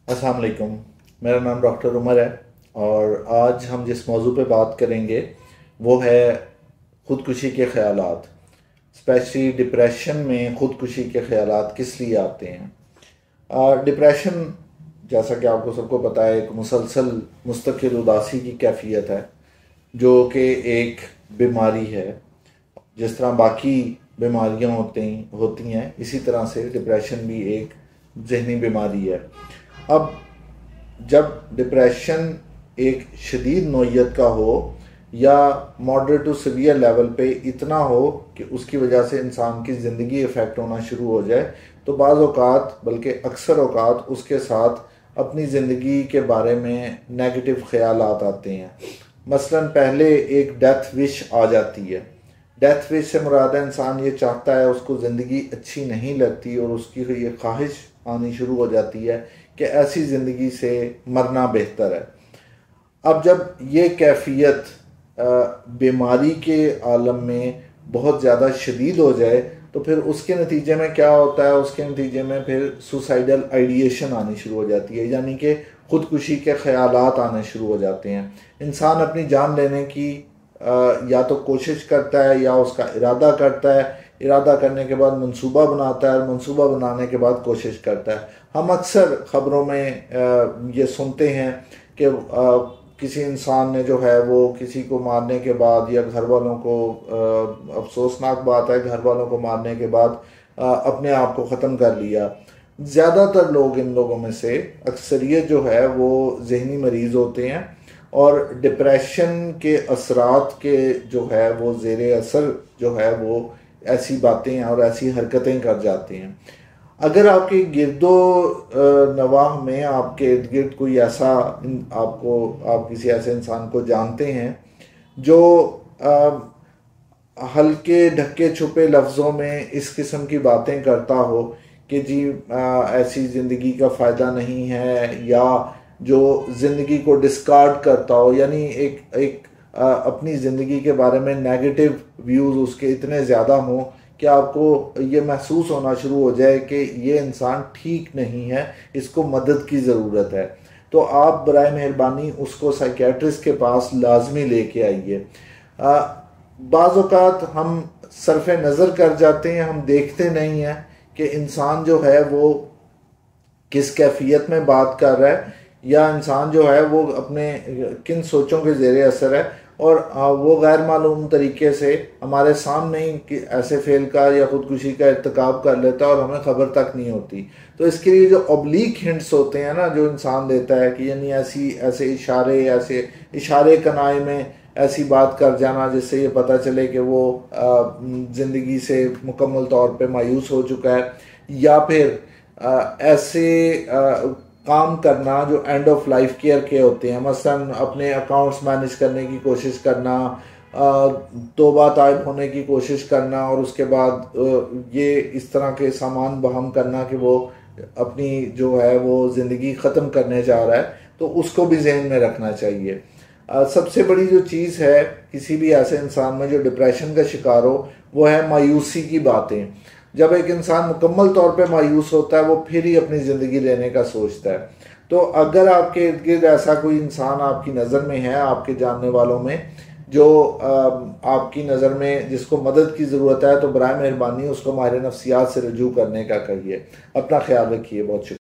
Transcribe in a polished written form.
अस्सलाम वालेकुम। मेरा नाम डॉक्टर उमर है और आज हम जिस मौजू पे बात करेंगे वो है ख़ुदकुशी के ख़यालात। स्पेशली डिप्रेशन में ख़ुदकुशी के ख़यालात किस लिए आते हैं। डिप्रेशन जैसा कि आपको सबको पता है एक मुसलसल मुस्तकिल उदासी की कैफियत है जो कि एक बीमारी है। जिस तरह बाकी बीमारियां होती हैं इसी तरह से डिप्रेशन भी एक जहनी बीमारी है। अब जब डिप्रेशन एक शदीद नौयत का हो या मॉडरेट टू सीवियर लेवल पे इतना हो कि उसकी वजह से इंसान की ज़िंदगी इफ़ेक्ट होना शुरू हो जाए तो बाज़ औक़ात बल्कि अक्सर औक़ात उसके साथ अपनी ज़िंदगी के बारे में नेगेटिव ख़यालात आते हैं। मसलन पहले एक डेथ विश आ जाती है। डेथ विश से मुराद है इंसान ये चाहता है, उसको ज़िंदगी अच्छी नहीं लगती और उसकी ये ख्वाहिश आनी शुरू हो जाती है कि ऐसी ज़िंदगी से मरना बेहतर है। अब जब ये कैफियत बीमारी के आलम में बहुत ज़्यादा शदीद हो जाए तो फिर उसके नतीजे में क्या होता है, उसके नतीजे में फिर सुसाइडल आइडिएशन आनी शुरू हो जाती है, यानी कि ख़ुदकुशी के ख़यालात आने शुरू हो जाते हैं। इंसान अपनी जान लेने की या तो कोशिश करता है या उसका इरादा करता है। इरादा करने के बाद मंसूबा बनाता है और मंसूबा बनाने के बाद कोशिश करता है। हम अक्सर ख़बरों में ये सुनते हैं कि किसी इंसान ने जो है वो किसी को मारने के बाद या घर वालों को अफसोसनाक बात है, घर वालों को मारने के बाद अपने आप को ख़त्म कर लिया। ज़्यादातर लोग इन लोगों में से अक्सरियत जो है वो जहनी मरीज़ होते हैं और डिप्रेशन के असरात के जो है वो ज़ेरे असर जो है वो ऐसी बातें और ऐसी हरकतें कर जाते हैं। अगर आपके गिरदो नवाह में आपके इर्द गिर्द कोई ऐसा आप किसी ऐसे इंसान को जानते हैं जो हल्के ढके छुपे लफ्ज़ों में इस किस्म की बातें करता हो कि जी ऐसी ज़िंदगी का फ़ायदा नहीं है, या जो ज़िंदगी को डिस्कार्ड करता हो, यानी एक अपनी ज़िंदगी के बारे में नेगेटिव व्यूज़ उसके इतने ज़्यादा हों कि आपको ये महसूस होना शुरू हो जाए कि ये इंसान ठीक नहीं है, इसको मदद की ज़रूरत है, तो आप बराए मेहरबानी उसको साइकियाट्रिस्ट के पास लाजमी लेके आइए। बाज़ औक़ात हम सरफ़े नज़र कर जाते हैं, हम देखते नहीं हैं कि इंसान जो है वो किस कैफियत में बात कर रहा है या इंसान जो है वो अपने किन सोचों के ज़ेरे असर है, और वो गैर मालूम तरीके से हमारे सामने ही ऐसे फेल का या ख़ुदकुशी का इर्तिकाब कर लेता है और हमें ख़बर तक नहीं होती। तो इसके लिए जो ऑब्लिक हिंट्स होते हैं ना, जो इंसान देता है कि यानी ऐसे इशारे कनाए में ऐसी बात कर जाना जिससे ये पता चले कि वो ज़िंदगी से मुकम्मल तौर पे मायूस हो चुका है, या फिर ऐसे काम करना जो एंड ऑफ लाइफ केयर के होते हैं। मसलन अपने अकाउंट्स मैनेज करने की कोशिश करना, तौबा ताइब होने की कोशिश करना और उसके बाद ये इस तरह के सामान बहम करना कि वो अपनी जो है वो ज़िंदगी ख़त्म करने जा रहा है, तो उसको भी जहन में रखना चाहिए। सबसे बड़ी जो चीज़ है किसी भी ऐसे इंसान में जो डिप्रेशन का शिकार हो वो है मायूसी की बातें। जब एक इंसान मुकम्मल तौर पे मायूस होता है वो फिर ही अपनी ज़िंदगी लेने का सोचता है। तो अगर आपके इर्द गिर्द ऐसा कोई इंसान आपकी नज़र में है, आपके जानने वालों में, जो आपकी नज़र में जिसको मदद की ज़रूरत है, तो बराए मेहरबानी उसको माहिर नफ्सियात से रजू करने का कहिए। अपना ख्याल रखिए। बहुत शुक्रिया।